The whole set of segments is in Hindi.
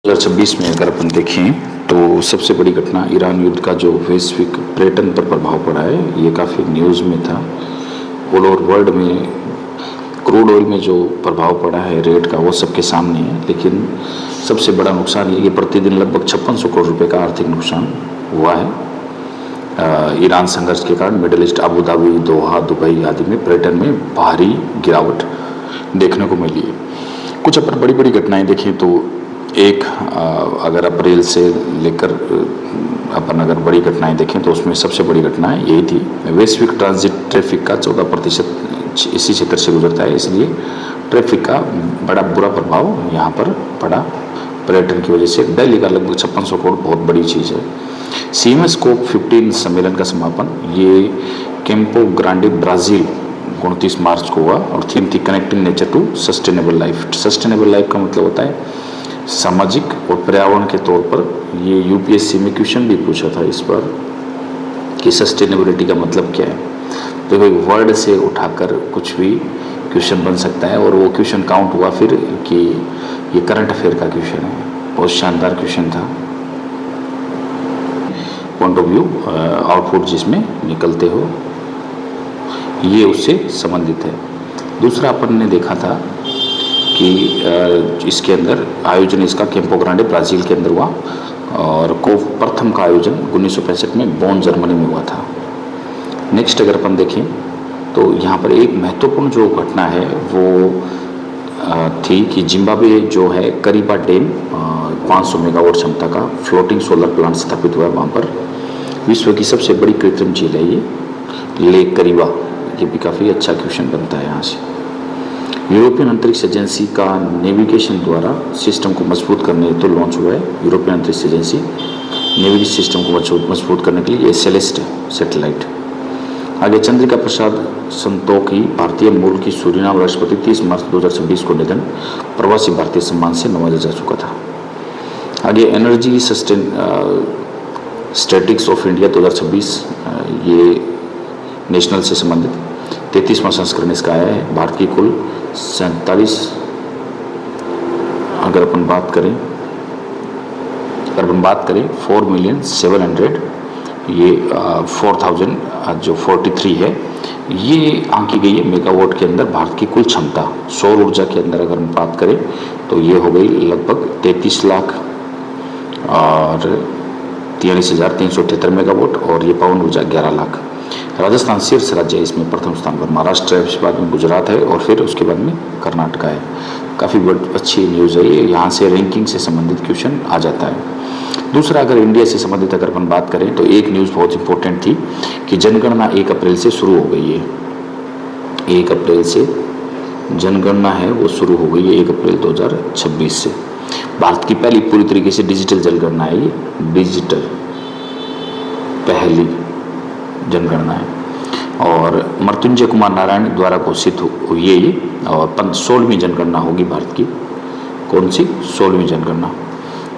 2026 में अगर अपन देखें तो सबसे बड़ी घटना ईरान युद्ध का जो वैश्विक पर्यटन पर प्रभाव पड़ा है, ये काफ़ी न्यूज़ में था। ऑल ओवर वर्ल्ड में क्रूड ऑयल में जो प्रभाव पड़ा है रेट का, वो सबके सामने है। लेकिन सबसे बड़ा नुकसान ये कि प्रतिदिन लगभग 5600 करोड़ रुपए का आर्थिक नुकसान हुआ है। ईरान संघर्ष के कारण मिडिल ईस्ट, अबू धाबी, दोहा, दुबई आदि में पर्यटन में भारी गिरावट देखने को मिली है। कुछ अपन बड़ी बड़ी घटनाएं देखें तो एक अगर अप्रैल से लेकर अपन अगर बड़ी घटनाएं देखें तो उसमें सबसे बड़ी घटना यही थी। वैश्विक ट्रांजिट ट्रैफिक का 14% इसी क्षेत्र से गुजरता है, इसलिए ट्रैफिक का बड़ा बुरा प्रभाव यहाँ पर पड़ा पर्यटन की वजह से। दिल्ली का लगभग 5600 करोड़ बहुत बड़ी चीज़ है। सीएमएस कोप 15 सम्मेलन का समापन ये कैंपो ग्रांडे ब्राज़ील 29 मार्च को हुआ और थीम थी connecting nature to sustainable life. Sustainable life का मतलब होता है सामाजिक और पर्यावरण के तौर पर। ये यूपीएससी में क्वेश्चन भी पूछा था इस पर कि सस्टेनेबिलिटी का मतलब क्या है। तो एक वर्ड से उठाकर कुछ भी क्वेश्चन बन सकता है और वो क्वेश्चन काउंट हुआ फिर कि ये करंट अफेयर का क्वेश्चन है। बहुत शानदार क्वेश्चन था। पॉइंट ऑफ व्यू आउटपुट जिसमें निकलते हो ये उससे संबंधित है। दूसरा अपन ने देखा था कि इसके अंदर आयोजन इसका कैंपो ग्रांडे ब्राज़ील के अंदर हुआ और प्रथम का आयोजन 1965 में बोन जर्मनी में हुआ था। नेक्स्ट अगर अपन देखें तो यहाँ पर एक महत्वपूर्ण जो घटना है वो थी कि जिम्बाब्वे जो है करीबा डैम 500 मेगावाट क्षमता का फ्लोटिंग सोलर प्लांट स्थापित हुआ है वहाँ पर। विश्व की सबसे बड़ी कृत्रिम झील है ये लेक करीबा। ये भी काफ़ी अच्छा क्वेश्चन बनता है यहाँ से। यूरोपियन अंतरिक्ष एजेंसी का नेविगेशन द्वारा सिस्टम को मजबूत करने तो लॉन्च हुआ है। यूरोपियन अंतरिक्ष एजेंसी नेविगेशन सिस्टम को मजबूत करने के लिए ये सेलेस्ट सैटेलाइट। आगे चंद्रिका प्रसाद संतोखी भारतीय मूल की सूरीनाम राष्ट्रपति 30 मार्च 2026 को निधन। प्रवासी भारतीय सम्मान से नवाजा जा चुका था। आगे एनर्जी स्टैटिक्स ऑफ इंडिया 2026 ये नेशनल से संबंधित 33वां संस्करण इसका आया है। भारत की कुल 47 अगर अपन बात करें 4,700,000 ये 4,000 जो 43 है ये आंकी गई है मेगावाट के अंदर भारत की कुल क्षमता। सौर ऊर्जा के अंदर अगर हम बात करें तो ये हो गई लगभग 33 लाख और 43,378 मेगावाट और ये पवन ऊर्जा 11 लाख। राजस्थान शीर्ष राज्य है इसमें प्रथम स्थान पर। महाराष्ट्र है, उसके बाद में गुजरात है और फिर उसके बाद में कर्नाटका है। काफ़ी अच्छी न्यूज़ है ये। यहाँ से रैंकिंग से संबंधित क्वेश्चन आ जाता है। दूसरा अगर इंडिया से संबंधित अगर अपन बात करें तो एक न्यूज़ बहुत इंपॉर्टेंट थी कि जनगणना 1 अप्रैल से शुरू हो गई है। 1 अप्रैल से जनगणना है वो शुरू हो गई है 1 अप्रैल 2026 से। भारत की पहली पूरी तरीके से डिजिटल जनगणना है ये। डिजिटल पहली जनगणना है और मृत्युंजय कुमार नारायण द्वारा घोषित हुई है ये। और 16वीं जनगणना होगी भारत की। कौन सी? 16वीं जनगणना।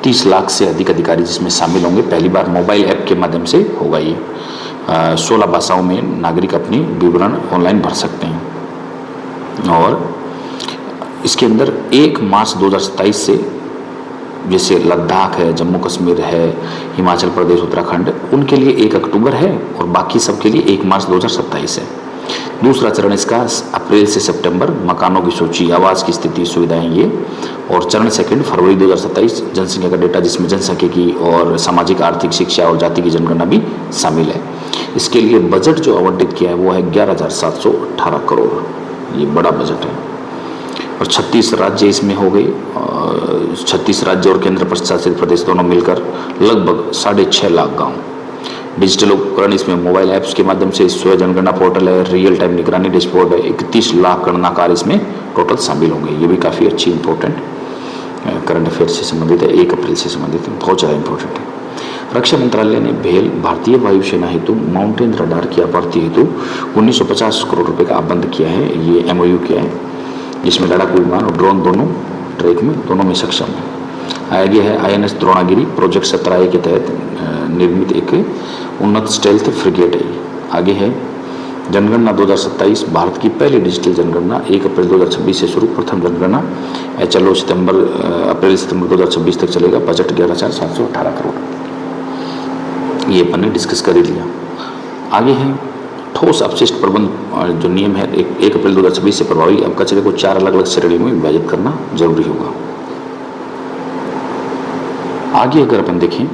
30 लाख से अधिक अधिकारी जिसमें शामिल होंगे। पहली बार मोबाइल ऐप के माध्यम से होगा ये। 16 भाषाओं में नागरिक अपनी विवरण ऑनलाइन भर सकते हैं। और इसके अंदर 1 मार्च 2027 से जैसे लद्दाख है, जम्मू कश्मीर है, हिमाचल प्रदेश, उत्तराखंड, उनके लिए 1 अक्टूबर है और बाकी सबके लिए 1 मार्च 2027 है। दूसरा चरण इसका अप्रैल से सितंबर। मकानों की सूची, आवास की स्थिति, सुविधाएं ये। और चरण सेकंड फरवरी 2027 जनसंख्या का डेटा जिसमें जनसंख्या की और सामाजिक, आर्थिक, शिक्षा और जाति की जनगणना भी शामिल है। इसके लिए बजट जो आवंटित किया है वो है 11,718 करोड़। ये बड़ा बजट है। और 36 राज्य इसमें हो गए। 36 राज्य और केंद्र प्रशासित प्रदेश दोनों मिलकर लगभग 6.5 लाख गाँव। डिजिटल उपकरण इसमें मोबाइल ऐप्स के माध्यम से स्वयं जनगणना पोर्टल है, रियल टाइम निगरानी डैशबोर्ड है। 31 लाख गणनाकार इसमें टोटल शामिल होंगे। ये भी काफ़ी अच्छी इंपॉर्टेंट करंट अफेयर से संबंधित है। 1 अप्रैल से संबंधित है, बहुत ज़्यादा इंपॉर्टेंट है। रक्षा मंत्रालय ने भेल भारतीय वायुसेना हेतु माउंटेन रडार की आपूर्ति हेतु 1950 करोड़ रुपये का आवंटन किया है। ये MOU किया है जिसमें लड़ाकू विमान और ड्रोन दोनों ट्रैक में दोनों में सक्षम है। आगे है INS द्रोणागिरी प्रोजेक्ट 17A के तहत निर्मित एक उन्नत स्टेल्थ फ्रिगेट है। आगे है जनगणना 2027 भारत की पहली डिजिटल जनगणना 1 अप्रैल 2026 से शुरू। प्रथम जनगणना HLO अप्रैल सितंबर 2026 तक चलेगा। बजट 11,718 करोड़। ये अपन ने डिस्कस कर ही लिया। आगे है ठोस अपशिष्ट प्रबंध जो नियम है 1 अप्रैल 2026 से प्रभावी। अब कचरे को 4 अलग अलग श्रेणी में विभाजित करना जरूरी होगा। आगे अगर अपन देखें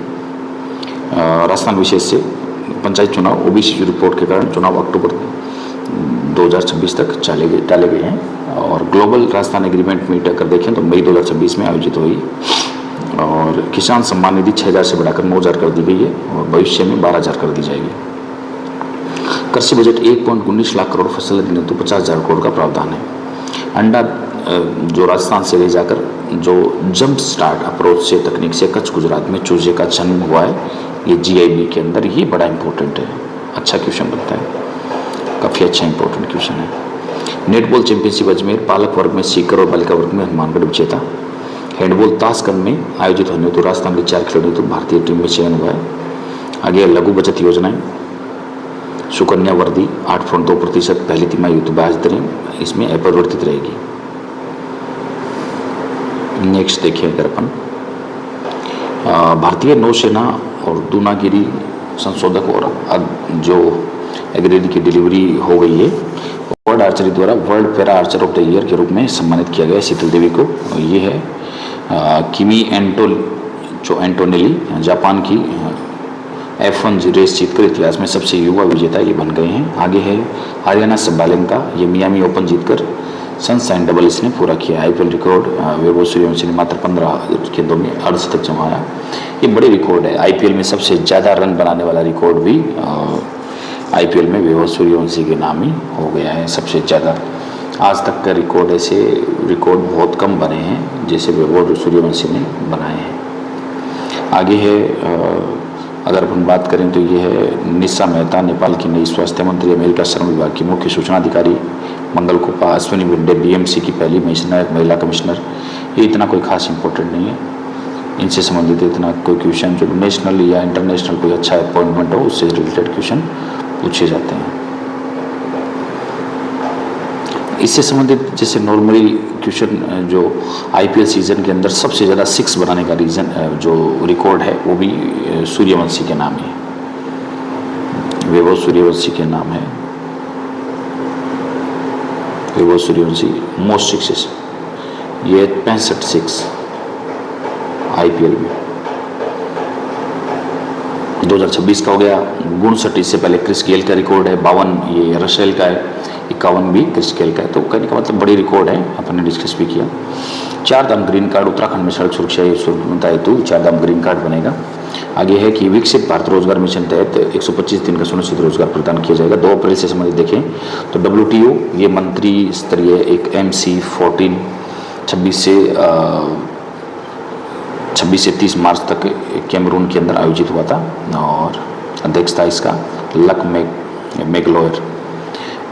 राजस्थान विशेष से पंचायत चुनाव OBC रिपोर्ट के कारण चुनाव अक्टूबर 2026 तक टाले गए हैं। और ग्लोबल राजस्थान एग्रीमेंट मीट अगर देखें तो मई 2026 में आयोजित हुई। और किसान सम्मान निधि 6,000 से बढ़ाकर 9,000 कर दी गई है और भविष्य में 12,000 कर दी जाएगी। कृषि बजट 1.19 लाख करोड़, फसल ऋण तो 50,000 करोड़ का प्रावधान है। अंडा जो राजस्थान से ले जाकर जो जंप स्टार्ट अप्रोच से तकनीक से कच्छ गुजरात में चूजे का जन्म हुआ है, ये GIB के अंदर ही बड़ा इंपॉर्टेंट है। अच्छा क्वेश्चन बनता है, काफ़ी अच्छा इंपॉर्टेंट क्वेश्चन है। नेटबॉल चैंपियनशिप अजमेर, बालक वर्ग में सीकर और बालिका वर्ग में हनुमानगढ़ विजेता। हैंडबॉल ताशकंद में आयोजित होने तो राजस्थान के 4 खिलाड़ियों तो भारतीय टीम में चयन हुआ है। आगे लघु बचत योजनाएं, सुकन्या वर्दी 8.2% पहली तिमाही तो ब्याज दरें इसमें अपरिवर्तित रहेगी। नेक्स्ट देखिए अगर अपन भारतीय नौसेना और दूनागिरी संशोधक और जो एग्रेडी की डिलीवरी हो गई है। वर्ल्ड आर्चरी द्वारा world para Archer of the year के रूप में सम्मानित किया गया शीतल देवी को। ये है किमी एंटोनेली, जापान की F1 रेस जीतकर इतिहास में सबसे युवा विजेता ये बन गए हैं। आगे है हरियाणा सब्बालेंका, ये मियामी ओपन जीतकर सनसाइन डबल इसने पूरा किया। IPL रिकॉर्ड वैभव सूर्यवंशी ने मात्र 15 गेंदों में अर्धशतक जमाया। ये बड़े रिकॉर्ड है। IPL में सबसे ज़्यादा रन बनाने वाला रिकॉर्ड भी IPL में वैभव सूर्यवंशी के नाम ही हो गया है सबसे ज़्यादा। आज तक का रिकॉर्ड ऐसे रिकॉर्ड बहुत कम बने हैं जैसे वैभव सूर्यवंशी ने बनाए हैं। आगे है अगर अपन बात करें तो ये है निशा मेहता, नेपाल की नई स्वास्थ्य मंत्री, अमेरिका श्रम विभाग की मुख्य सूचना अधिकारी। मंगल कोपा, अश्विनी विंडे BMC की पहली महिला कमिश्नर। ये इतना कोई खास इंपॉर्टेंट नहीं है, इनसे संबंधित इतना कोई क्वेश्चन जो नेशनल या इंटरनेशनल कोई अच्छा अपॉइंटमेंट हो उससे रिलेटेड क्वेश्चन पूछे जाते हैं। इससे संबंधित जैसे नॉर्मली क्वेश्चन जो IPL सीजन के अंदर सबसे ज़्यादा 6 बनाने का रीजन जो रिकॉर्ड है वो भी सूर्यवंशी के नाम है, वैभव सूर्यवंशी के नाम है। वैभव सूर्यवंशी मोस्ट सिक्सेस, ये 65 6 IPL में। 2026 का हो गया 59, इससे पहले क्रिस गेल का रिकॉर्ड है 52, ये रसेल का है 51 भी क्रिस गेल का है। तो कहने का मतलब बड़ी रिकॉर्ड है, अपन ने डिस्कस भी किया। 4 धाम ग्रीन कार्ड, उत्तराखंड में सड़क सुरक्षा हेतु 4 धाम ग्रीन कार्ड बनेगा। आगे है कि विकसित भारत रोजगार मिशन तहत 125 दिन का सुनिश्चित रोजगार प्रदान किया जाएगा। 2 अप्रैल से संबंधित देखें तो WTO ये मंत्री स्तरीय एक MC14 26 से 30 मार्च तक कैमरून के अंदर आयोजित हुआ था और अध्यक्षता इसका लक मैगलोयर।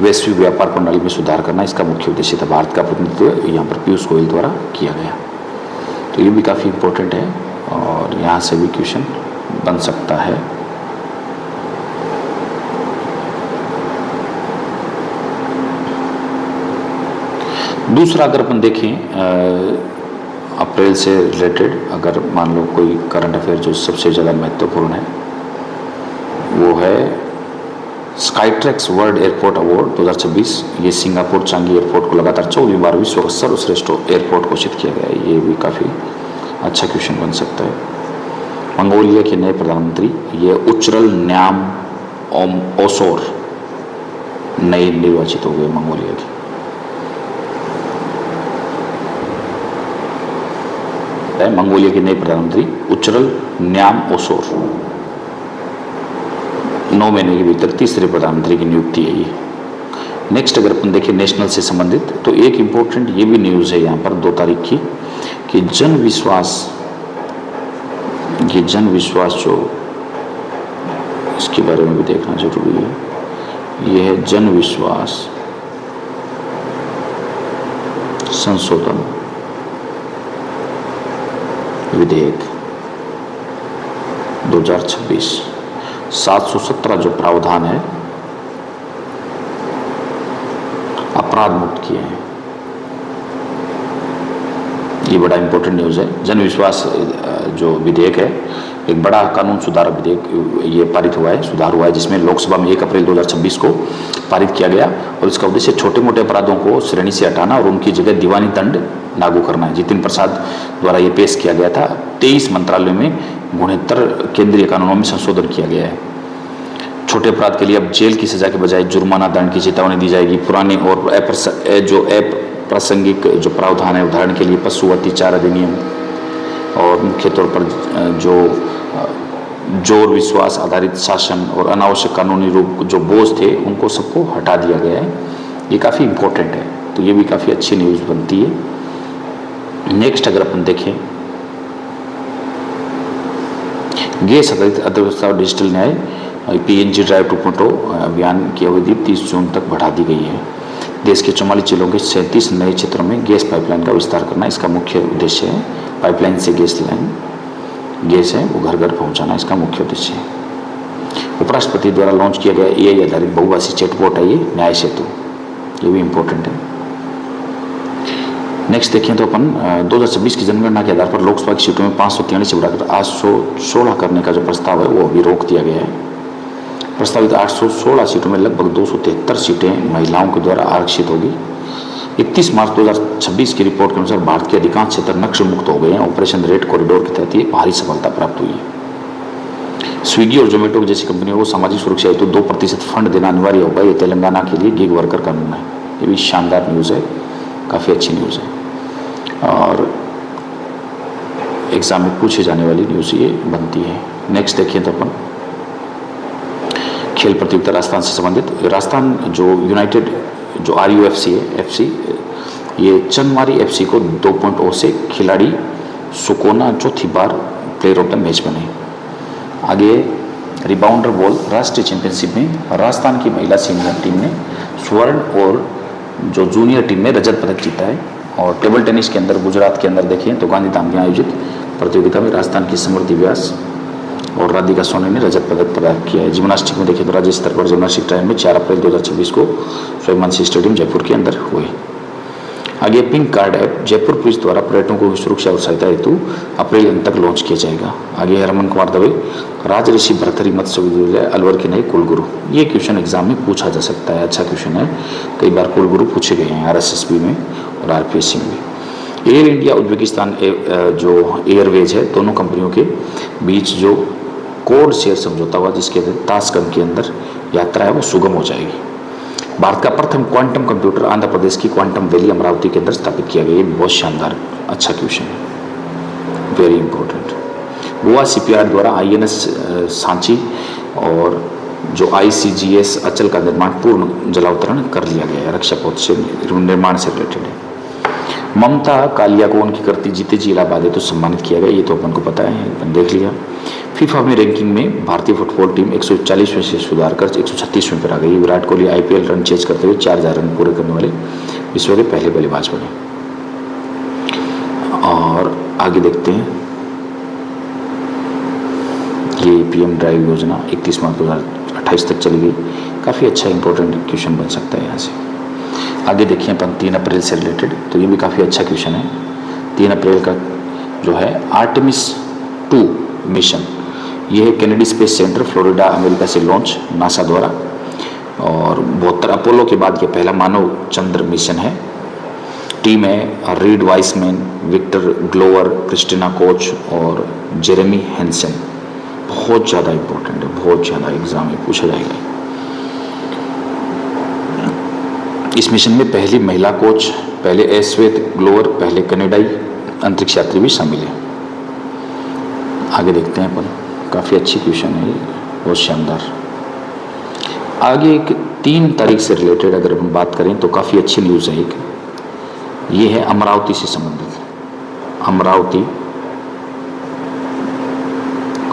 वैश्विक व्यापार प्रणाली में सुधार करना इसका मुख्य उद्देश्य था। भारत का प्रतिनिधित्व यहाँ पर पीयूष गोयल द्वारा किया गया। तो ये भी काफ़ी इम्पोर्टेंट है और यहाँ से भी क्वेश्चन बन सकता है। दूसरा अगर अपन देखें अप्रैल से रिलेटेड, अगर मान लो कोई करंट अफेयर जो सबसे ज़्यादा महत्वपूर्ण है वो है स्काईट्रैक्स वर्ल्ड एयरपोर्ट अवार्ड 2026। ये सिंगापुर चांगी एयरपोर्ट को लगातार 14वीं बार विश्व का सर्वश्रेष्ठ एयरपोर्ट घोषित किया गया है। ये भी काफ़ी अच्छा क्वेश्चन बन सकता है। मंगोलिया के नए प्रधानमंत्री ये उचरल न्याम ओसोर नए निर्वाचित हो गए मंगोलिया के। मंगोलिया के नए प्रधानमंत्री उचरल न्याम ओसोर 9 महीने के भीतर तीसरे प्रधानमंत्री की नियुक्ति है ये। नेक्स्ट अगर अपन देखें नेशनल से संबंधित तो एक इम्पोर्टेंट ये भी न्यूज़ है यहाँ पर 2 तारीख की कि जन विश्वास जो इसके बारे में भी देखना जरूरी है। ये है जन विश्वास संशोधन विधेयक 2026। 717 जो प्रावधान है अपराध मुक्त किए हैं। ये बड़ा इंपॉर्टेंट न्यूज़ है। जन विश्वास जो विधेयक है, एक बड़ा कानून सुधार विधेयक ये पारित हुआ है, सुधार हुआ है, जिसमें लोकसभा में 1 अप्रैल 2026 को पारित किया गया और इसका उद्देश्य छोटे मोटे अपराधों को श्रेणी से हटाना और उनकी जगह दीवानी दंड लागू करना है। जितिन प्रसाद द्वारा ये पेश किया गया था। 23 मंत्रालयों में 69 केंद्रीय कानूनों में संशोधन किया गया है। छोटे अपराध के लिए अब जेल की सजा के बजाय जुर्माना, दंड की चेतावनी दी जाएगी। पुराने और अप्रासंगिक जो प्रावधान है, उदाहरण के लिए पशु अत्याचार अधिनियम और मुख्य तौर पर जो जोर विश्वास आधारित शासन और अनावश्यक कानूनी रूप जो बोझ थे, उनको सबको हटा दिया गया है। ये काफ़ी इम्पोर्टेंट है, तो ये भी काफ़ी अच्छी न्यूज़ बनती है। नेक्स्ट अगर अपन देखें, गैस आधारित अर्थव्यवस्था और डिजिटल न्याय PNG ड्राइव 2.0 अभियान की अवधि 30 जून तक बढ़ा दी गई है। देश के 44 जिलों के 37 नए क्षेत्रों में गैस पाइपलाइन का विस्तार करना इसका मुख्य उद्देश्य है। पाइपलाइन से गैस है वो घर घर पहुंचाना इसका मुख्य उद्देश्य है। उपराष्ट्रपति द्वारा लॉन्च किया गया AI आधारित बहुभाषी चैटबॉट है ये न्याय सेतु, ये भी इम्पोर्टेंट है। नेक्स्ट देखें तो अपन 2026 की जनगणना के आधार पर लोकसभा की सीटों में 543 से बढ़ाकर 816 करने का जो प्रस्ताव है वो अभी रोक दिया गया है। प्रस्तावित 816 सीटों में लगभग 273 सीटें महिलाओं के द्वारा आरक्षित होगी। 31 मार्च 2026 की रिपोर्ट के अनुसार भारत के अधिकांश क्षेत्र नक्सल मुक्त हो गए हैं। ऑपरेशन रेड कॉरिडोर के तहत ये भारी सफलता प्राप्त हुई है। स्विगी और जोमेटो जैसी कंपनियों को सामाजिक सुरक्षा हेतु 2% फंड देना अनिवार्य होगा। ये तेलंगाना के लिए गिग वर्कर कानून है। ये भी शानदार न्यूज़ है, काफ़ी अच्छी न्यूज़ है और एग्जाम में पूछे जाने वाली न्यूज़ ये बनती है। नेक्स्ट देखिए तो अपन खेल प्रतियोगिता राजस्थान से संबंधित। राजस्थान जो यूनाइटेड जो RUFC है, FC, ये चंदमारी FC को 2.0 से खिलाड़ी सुकोना चौथी बार प्लेयर ऑफ द मैच बने। आगे रिबाउंडर बॉल राष्ट्रीय चैंपियनशिप में राजस्थान की महिला सीनियर टीम ने स्वर्ण और जो जूनियर टीम ने रजत पदक जीता है। और टेबल टेनिस के अंदर गुजरात के अंदर देखें तो गांधीधाम में आयोजित प्रतियोगिता में राजस्थान की समृद्धि व्यास और राधिका सोनी ने रजत पदक प्राप्त किया है। जिम्नास्टिक में देखें तो राज्य स्तर पर जिम्नास्टिक ट्रायल में 4 अप्रैल 2026 को स्वयंमानसी स्टेडियम जयपुर के अंदर हुए। आगे pink card app Jaipur police द्वारा पर्यटकों की सुरक्षा और सहायता हेतु अप्रैल अंत तक लॉन्च किया जाएगा। आगे हरमन कुमार दवे राजऋषि भर्तृहरि मत्स्य विश्वविद्यालय अलवर के नए कुलगुरु। ये क्वेश्चन एग्जाम में पूछा जा सकता है, अच्छा क्वेश्चन है। कई बार कुलगुरु पूछे गए हैं RSSB में और RPSC में भी। एयर इंडिया उज्बेकिस्तान जो एयरवेज है, दोनों कंपनियों के बीच जो कोड शेयर समझौता हुआ, जिसके अंदर ताशकंद के अंदर यात्रा है वो सुगम हो जाएगी। भारत का प्रथम क्वांटम कंप्यूटर आंध्र प्रदेश की क्वांटम वैली अमरावती के अंदर स्थापित किया गया। ये बहुत शानदार अच्छा क्वेश्चन है, वेरी इंपॉर्टेंट। गोवा CPR द्वारा INS सांची और जो ICGS अचल का निर्माण पूर्ण जलावतरण कर लिया गया है। रक्षा पौध से निर्माण से रिलेटेड है। ममता कालिया को उनकी करती जीते जी इलाहाबाद है तो सम्मानित किया गया, ये तो अपन को पता है, अपन देख लिया। फीफा में रैंकिंग में भारतीय फुटबॉल टीम 140वें से सुधार कर 136वें पर आ गई। Virat Kohli IPL run chase करते हुए 4000 रन पूरे करने वाले विश्व के पहले बल्लेबाज बने। और आगे देखते हैं, ये PM ड्राइव योजना 31 मार्च 2028 तक चली गई। काफ़ी अच्छा इंपॉर्टेंट क्वेश्चन बन सकता है यहाँ से। आगे देखिए अपन 3 अप्रैल से रिलेटेड, तो ये भी काफ़ी अच्छा क्वेश्चन है। 3 अप्रैल का जो है आर्टेमिस 2 मिशन, ये है Kennedy Space Center Florida America से लॉन्च नासा द्वारा। और 72 अपोलो के बाद ये पहला मानव चंद्र मिशन है। टीम है Reid Wiseman, Victor Glover, Christina Koch और जेरेमी हेंसन। बहुत ज़्यादा इंपॉर्टेंट है, बहुत ज़्यादा एग्जाम में पूछा जाएगा। इस मिशन में पहली महिला कोच, पहले श्वेत ग्लोवर, पहले कनाडाई अंतरिक्ष यात्री भी शामिल है। आगे देखते हैं अपन, काफ़ी अच्छी क्वेश्चन है, बहुत शानदार। आगे एक 3 तारीख से रिलेटेड अगर हम बात करें तो काफ़ी अच्छी न्यूज़ है। एक ये है अमरावती से संबंधित।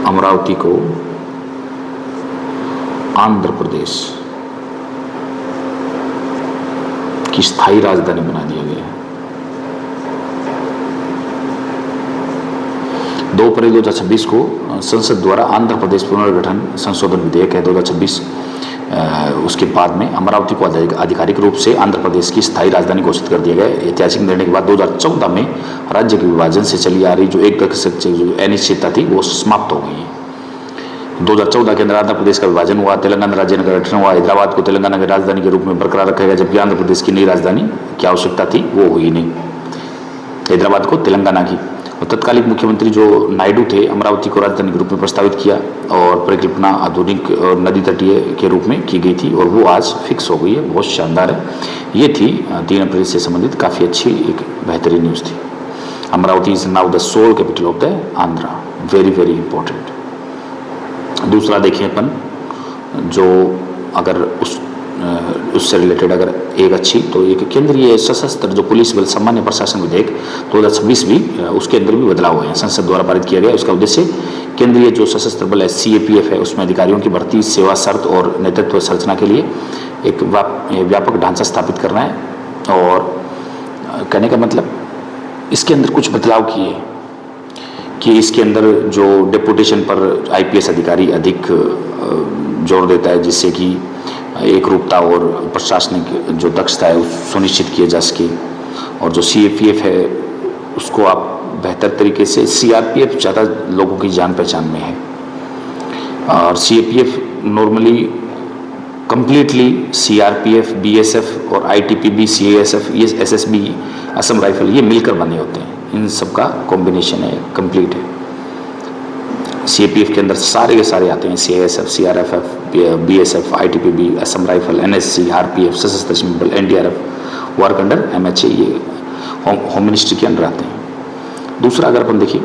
अमरावती को आंध्र प्रदेश की स्थायी राजधानी बना दिया गया है। 2 अप्रैल 2026 को संसद द्वारा आंध्र प्रदेश पुनर्गठन संशोधन विधेयक है 2026 उसके बाद में अमरावती को आधिकारिक रूप से आंध्र प्रदेश की स्थायी राजधानी घोषित कर दिया गया। ऐतिहासिक निर्णय के बाद 2014 में राज्य के विभाजन से चली आ रही जो एक दशक से जो अनिश्चितता थी वो समाप्त हो गई है। 2014 के अंदर आंध्र प्रदेश का विभाजन हुआ, तेलंगाना राज्य का गठन हुआ, हैदराबाद को तेलंगाना की राजधानी के रूप में बरकरार रखा गया, जबकि आंध्र प्रदेश की नई राजधानी की आवश्यकता थी वो हुई नहीं, हैदराबाद को तेलंगाना की। और तत्कालीन मुख्यमंत्री जो नायडू थे अमरावती को राजधानी के रूप में प्रस्तावित किया और परिकल्पना आधुनिक और नदी तटीय के रूप में की गई थी और वो आज फिक्स हो गई है, बहुत शानदार है। ये थी 3 अप्रैल से संबंधित काफ़ी अच्छी एक बेहतरीन न्यूज़ थी। Amaravati is now the sole capital of the Andhra, very very important. दूसरा देखें अपन, जो अगर उससे रिलेटेड अगर एक अच्छी तो एक केंद्रीय सशस्त्र जो पुलिस बल सामान्य प्रशासन विधेयक 2026 भी उसके अंदर भी बदलाव हुए हैं, संसद द्वारा पारित किया गया। उसका उद्देश्य केंद्रीय जो सशस्त्र बल है CAPF है उसमें अधिकारियों की भर्ती, सेवा शर्त और नेतृत्व संरचना के लिए एक व्यापक ढांचा स्थापित करना है। और कहने का मतलब इसके अंदर कुछ बदलाव किए कि इसके अंदर जो डेपुटेशन पर IPS अधिकारी अधिक जोर देता है, जिससे कि एक रूपता और प्रशासनिक जो दक्षता है सुनिश्चित किए जा सके। और जो CAPF है उसको आप बेहतर तरीके से, CRPF ज़्यादा लोगों की जान पहचान में है और CAPF normally completely CRPF, BSF और ITPB, CASF, ये SSB, असम राइफल, ये मिलकर बने होते हैं। इन सब का कॉम्बिनेशन है, कंप्लीट है। CAPF के अंदर सारे के सारे आते हैं, CISF, CRFF, BSF, ITPB, Assam rifle, NSC, RPF, सशस्त्र सीमा बल, NDRF, वर्क अंडर MHA, ये होम मिनिस्ट्री के अंडर आते हैं। दूसरा अगर अपन देखिए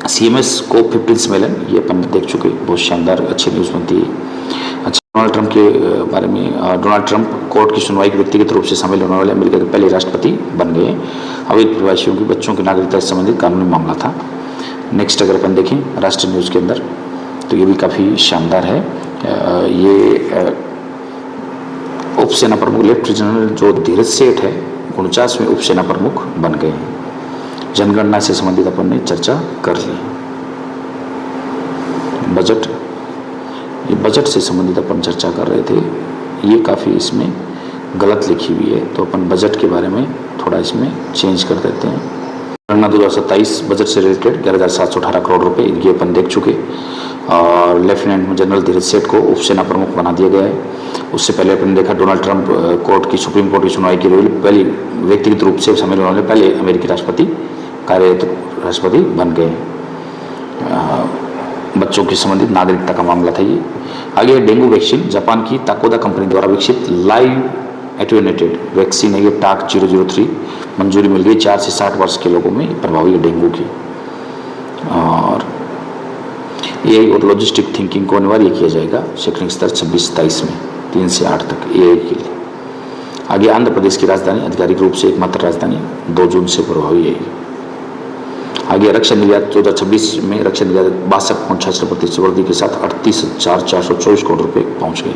CMS को 15 सम्मेलन, ये अपन देख चुके, बहुत शानदार अच्छी न्यूज़ बनती है। अच्छा, डोनाल्ड ट्रंप के बारे में, डोनाल्ड ट्रंप कोर्ट की सुनवाई के व्यक्तिगत रूप से शामिल होने वाले अमेरिका के पहले राष्ट्रपति बन गए। अवैध प्रवासियों की बच्चों की नागरिकता से संबंधित कानूनी मामला था। नेक्स्ट अगर अपन देखें राष्ट्रीय न्यूज़ के अंदर तो ये भी काफ़ी शानदार है। ये उपसेना प्रमुख लेफ्टिनेंट जनरल जो धीरज सेठ है 49वें उपसेना प्रमुख बन गए हैं। जनगणना से संबंधित अपन ने चर्चा कर ली। बजट, ये बजट से संबंधित अपन चर्चा कर रहे थे, ये काफ़ी इसमें गलत लिखी हुई है, तो अपन बजट के बारे में थोड़ा इसमें चेंज कर देते हैं। जनगणना 2027 बजट से रिलेटेड 11,718 करोड़ रुपए इनकी अपन देख चुके और लेफ्टिनेंट जनरल धीरज सेठ को उपसेना प्रमुख बना दिया गया है। उससे पहले अपन देखा डोनाल्ड ट्रंप कोर्ट की सुप्रीम कोर्ट की सुनवाई के लिए पहले व्यक्तिगत रूप से शामिल होने वाले पहले अमेरिकी राष्ट्रपति कार्यरत राष्ट्रपति बन गए। बच्चों की संबंधित नागरिकता का मामला था ये। आगे डेंगू वैक्सीन, जापान की ताकोदा कंपनी द्वारा विकसित लाइव एटेन्यूएटेड वैक्सीन है ये टाक 003, मंजूरी मिल गई 4 से 60 वर्ष के लोगों में प्रभावी है डेंगू की। और AI और लॉजिस्टिक थिंकिंग को अनिवार्य किया जाएगा शैक्षणिक स्तर 26-27 में 3 से 8 तक AI के लिए। आगे आंध्र प्रदेश की राजधानी आधिकारिक रूप से एकमात्र राजधानी 2 जून से प्रभावी है। आगे रक्षा निर्यात 2026 में रक्षा निर्यात 62.66% वृद्धि के साथ 38,424 करोड़ रुपए पहुंच गए।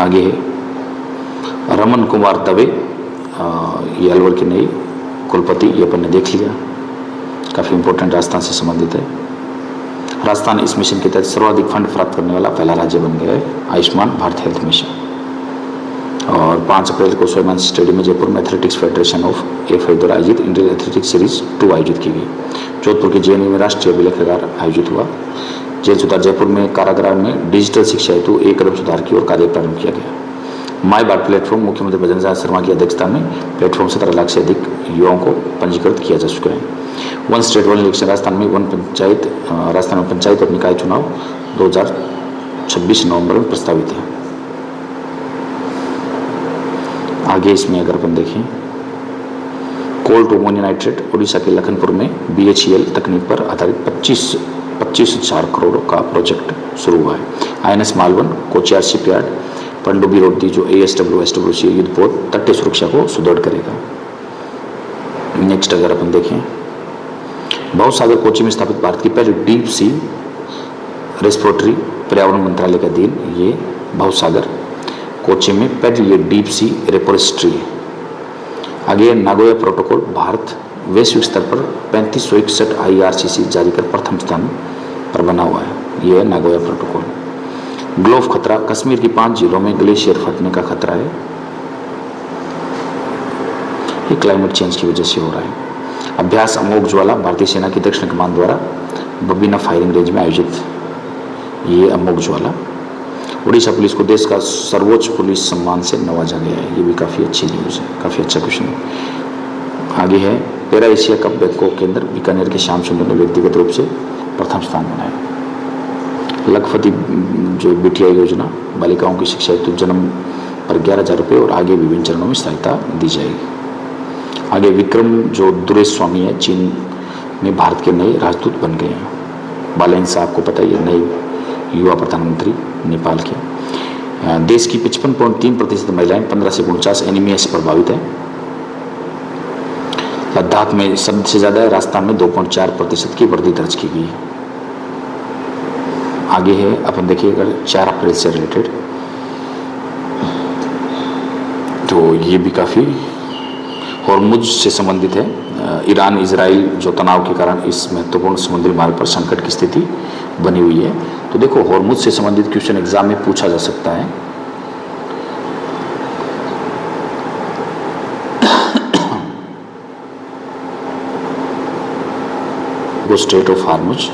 आगे है रमन कुमार दवे, ये अलवर के नए कुलपति, ये अपन ने देख लिया, काफ़ी इंपॉर्टेंट राजस्थान से संबंधित है। राजस्थान इस मिशन के तहत सर्वाधिक फंड प्राप्त करने वाला पहला राज्य बन गया है, आयुष्मान भारत हेल्थ मिशन। और 5 अप्रैल को स्वयं स्टेडियम में जयपुर में एथलेटिक्स फेडरेशन ऑफ AFI द्वारा आयोजित इंडियन एथलेटिक्स सीरीज 2 आयोजित की गई। जोधपुर के JNU में राष्ट्रीय अभिलेखागार आयोजित हुआ। जेल सुधार जयपुर में कारागृह में डिजिटल शिक्षा हेतु एक कदम सुधार की ओर कार्य प्रारंभ किया गया। माई बात प्लेटफॉर्म मुख्यमंत्री भजन शर्मा की अध्यक्षता में प्लेटफॉर्म 17 लाख से अधिक युवाओं को पंजीकृत किया जा चुका है। One state one election Rajasthan में राजस्थान में पंचायत और निकाय चुनाव 2026 नवंबर में प्रस्तावित है। आगे इसमें अगर अपन देखें कोल्ट अमोनियम नाइट्रेट उड़ीसा के लखनपुर में BHEL तकनीक पर आधारित 25,000 करोड़ का प्रोजेक्ट शुरू हुआ है। INS मालवन कोचियार शिपयार्ड पनडुब्बी रोड जो ASW युद्धपोत तटीय सुरक्षा को सुदृढ़ करेगा। नेक्स्ट अगर अपन देखें भव सागर कोची में स्थापित भारत की पहली डीप सी रेस्पिरेटरी पर्यावरण मंत्रालय के अधीन ये भव सागर कोची में पहली ये डीप सी रेपोजिटरी है। आगे नागोया प्रोटोकॉल, भारत वैश्विक स्तर पर 3561 IRCC जारी कर प्रथम स्थान पर बना हुआ है, ये है नागोया प्रोटोकॉल। ग्लोव खतरा, कश्मीर की 5 जिलों में ग्लेशियर फटने का खतरा है। ये क्लाइमेट चेंज की वजह से हो रहा है। अभ्यास अमोघ ज्वाला, भारतीय सेना की दक्षिण कमान द्वारा बबीना फायरिंग रेंज में आयोजित ये अमोघ ज्वाला। उड़ीसा पुलिस को देश का सर्वोच्च पुलिस सम्मान से नवाजा गया है। ये भी काफ़ी अच्छी न्यूज़ है, काफ़ी अच्छा क्वेश्चन है। आगे है पैरा एशिया कप बैंकॉक के अंदर बीकानेर के श्याम सुंदर ने व्यक्तिगत रूप से प्रथम स्थान बनाया। लखपति जो बिटिया योजना, बालिकाओं की शिक्षा हेतु जन्म पर 11,000 रुपये और आगे विभिन्न चरणों में सहायता दी जाएगी। आगे विक्रम जो दुरेश स्वामी है, चीन में भारत के नए राजदूत बन गए हैं। बालेन साहब आपको पता है, ये नए युवा प्रधानमंत्री नेपाल के। देश की 55.3% महिलाएं 15 से 49 एनीमिया से प्रभावित हैं। लद्दाख में सबसे ज़्यादा है, राजस्थान में 2.4% की वृद्धि दर्ज की गई है। आगे है अपन देखिए अगर 4 अप्रैल से रिलेटेड, तो ये भी काफ़ी हॉर्मुज से संबंधित है। ईरान इजराइल जो तनाव के कारण इस महत्वपूर्ण समुद्री मार्ग पर संकट की स्थिति बनी हुई है। तो देखो हॉर्मुज से संबंधित क्वेश्चन एग्जाम में पूछा जा सकता है। वो स्ट्रेट ऑफ हॉर्मुज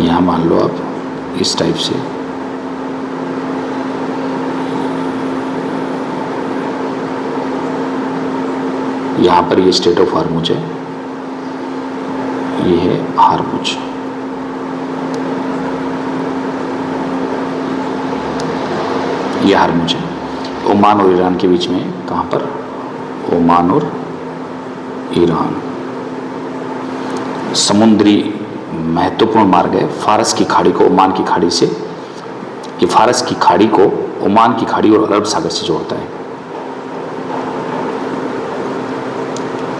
यहाँ मान लो आप इस टाइप से, यहाँ पर ये स्ट्रेट ऑफ हॉर्मुज है, ये है हॉर्मुज। ये हॉर्मुज है ओमान और ईरान के बीच में। कहाँ पर? ओमान और ईरान समुद्री महत्वपूर्ण मार्ग है। फारस की खाड़ी को ओमान की खाड़ी से, ये फारस की खाड़ी को ओमान की खाड़ी और अरब सागर से जोड़ता है।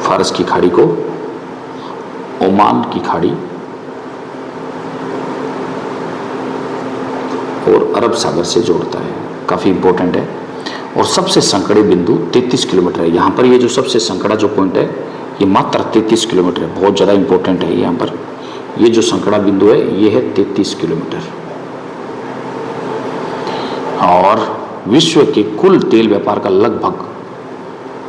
फारस की खाड़ी को ओमान की खाड़ी और अरब सागर से जोड़ता है, काफ़ी इंपॉर्टेंट है। और सबसे संकड़े बिंदु 33 किलोमीटर है। यहाँ पर ये जो सबसे संकड़ा जो पॉइंट है ये मात्र 33 किलोमीटर है, बहुत ज़्यादा इंपॉर्टेंट है। यहाँ पर ये जो संकड़ा बिंदु है ये है 33 किलोमीटर। और विश्व के कुल तेल व्यापार का लगभग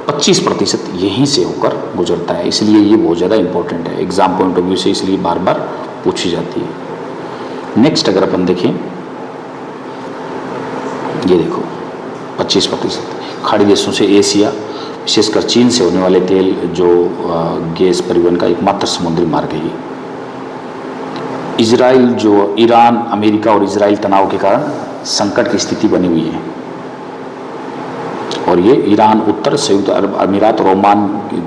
25% यहीं से होकर गुजरता है, इसलिए ये बहुत ज़्यादा इंपॉर्टेंट है एग्जाम पॉइंट ऑफ व्यू से, इसलिए बार बार पूछी जाती है। नेक्स्ट अगर अपन देखें, ये देखो 25% खाड़ी देशों से एशिया, विशेषकर चीन से होने वाले तेल जो गैस परिवहन का एकमात्र समुद्री मार्ग है। इजराइल जो ईरान, अमेरिका और इजराइल तनाव के कारण संकट की स्थिति बनी हुई है। और ये ईरान, उत्तर संयुक्त अरब अमीरात और ओमान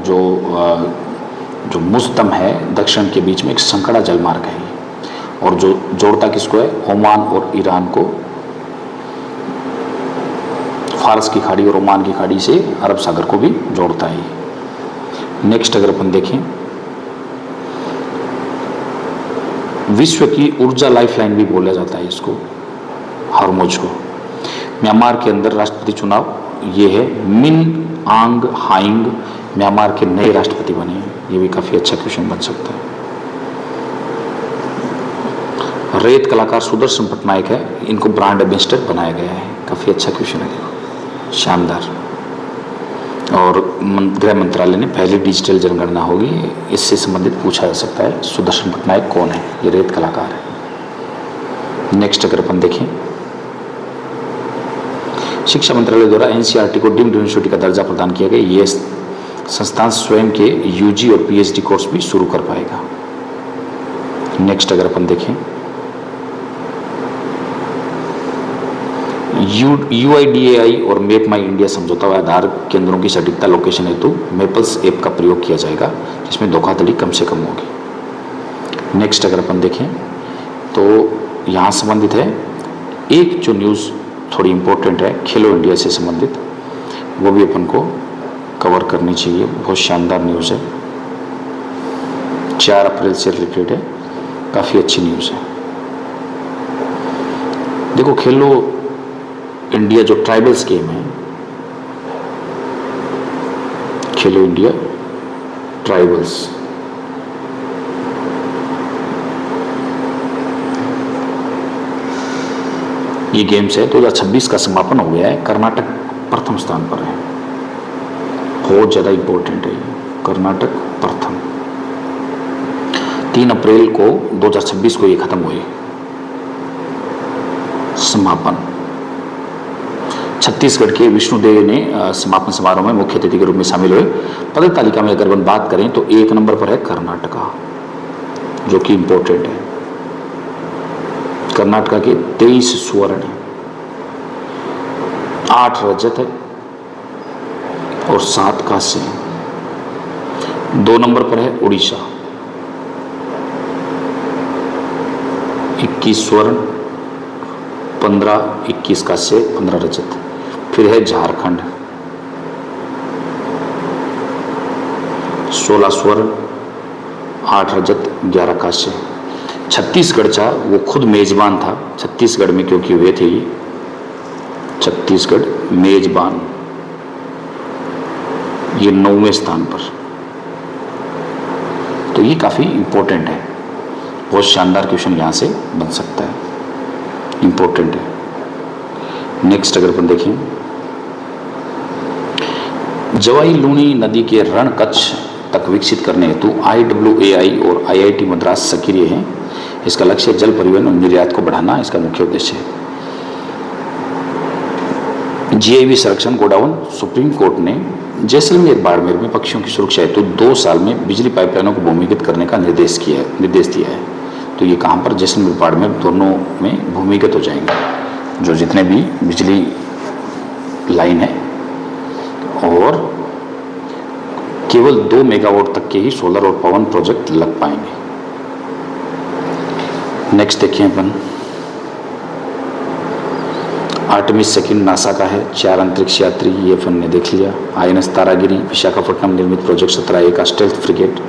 जो मुस्तम है दक्षिण के बीच में एक संकड़ा जल मार्ग है। और जो जोड़ता किसको है? ओमान और ईरान को फारस की खाड़ी और ओमान की खाड़ी से अरब सागर को भी जोड़ता है। नेक्स्ट अगर अपन देखें, विश्व की ऊर्जा लाइफलाइन भी बोला जाता है इसको, हॉर्मुज को। म्यांमार के अंदर राष्ट्रपति चुनाव, ये है मिन आंग हाइंग म्यांमार के नए राष्ट्रपति बने हैं। ये भी काफ़ी अच्छा क्वेश्चन बन सकता है। रेत कलाकार सुदर्शन पटनायक है, इनको ब्रांड एम्बेसडर बनाया गया है। काफ़ी अच्छा क्वेश्चन है, देखो शानदार। और गृह मंत्रालय ने पहली डिजिटल जनगणना होगी, इससे संबंधित पूछा जा सकता है सुदर्शन पटनायक कौन है? ये रेत कलाकार है। नेक्स्ट अगर अपन देखें, शिक्षा मंत्रालय द्वारा एनसीईआरटी को डीम्ड यूनिवर्सिटी का दर्जा प्रदान किया गया। ये संस्थान स्वयं के यूजी और पीएचडी कोर्स भी शुरू कर पाएगा। नेक्स्ट अगर अपन देखें, यूआईडीएआई और मैप माई इंडिया समझौता हुआ आधार केंद्रों की सटीकता लोकेशन हेतु मेपल्स ऐप का प्रयोग किया जाएगा, जिसमें धोखाधड़ी कम से कम होगी। नेक्स्ट अगर अपन देखें तो यहाँ संबंधित है एक जो न्यूज़ थोड़ी इंपॉर्टेंट है खेलो इंडिया से संबंधित, वो भी अपन को कवर करनी चाहिए। बहुत शानदार न्यूज़ है, 4 अप्रैल से रिलेटेड है, काफ़ी अच्छी न्यूज़ है। देखो खेलो इंडिया जो ट्राइबल्स गेम है, खेलो इंडिया ट्राइबल्स, ये गेम्स है 2026 का समापन हो गया है। कर्नाटक प्रथम स्थान पर है, बहुत ज़्यादा इम्पोर्टेंट है ये। कर्नाटक प्रथम, 3 अप्रैल को 2026 को ये खत्म हुए समापन। छत्तीसगढ़ के विष्णुदेव ने समापन समारोह में मुख्य अतिथि के रूप में शामिल हुए। पदक तालिका में अगर हम बात करें तो 1 नंबर पर है कर्नाटका, जो कि इम्पोर्टेंट है। कर्नाटका के 23 स्वर्ण है, 8 रजत है और 7 कांस्य है। 2 नंबर पर है उड़ीसा, 21 स्वर्ण, 15, 21 कांस्य, 15 रजत। फिर है झारखंड, 16 स्वर्ण, 8 रजत, 11 कांस्य। छत्तीसगढ़ था वो खुद मेजबान था छत्तीसगढ़ में, क्योंकि वे थे ये छत्तीसगढ़ मेजबान, ये 9वें स्थान पर। तो ये काफ़ी इंपॉर्टेंट है, बहुत शानदार क्वेश्चन यहाँ से बन सकता है, इंपॉर्टेंट है। नेक्स्ट अगर अपन देखें, जवाई लूणी नदी के रण कच्छ तक विकसित करने हेतु IWAI और IIT मद्रास सक्रिय हैं। इसका लक्ष्य जल परिवहन और निर्यात को बढ़ाना इसका मुख्य उद्देश्य है। GIB संरक्षण गोडाउन, सुप्रीम कोर्ट ने जैसलमेर बाड़मेर में पक्षियों की सुरक्षा हेतु 2 साल में बिजली पाइपलाइनों को भूमिगत करने का निर्देश दिया है। तो ये कहाँ पर, जैसलमेर बाड़मेर दोनों में भूमिगत हो जाएंगे जो जितने भी बिजली लाइन है, और केवल 2 मेगावाट तक के ही सोलर और पवन प्रोजेक्ट लग पाएंगे। नेक्स्ट देखिए अपन, आर्टेमिस सेकंड नासा का है, 4 अंतरिक्ष यात्री, ये अपन ने देख लिया। INS तारागिरी विशाखापट्टनम निर्मित प्रोजेक्ट 17A का स्टेल्थ फ्रिगेट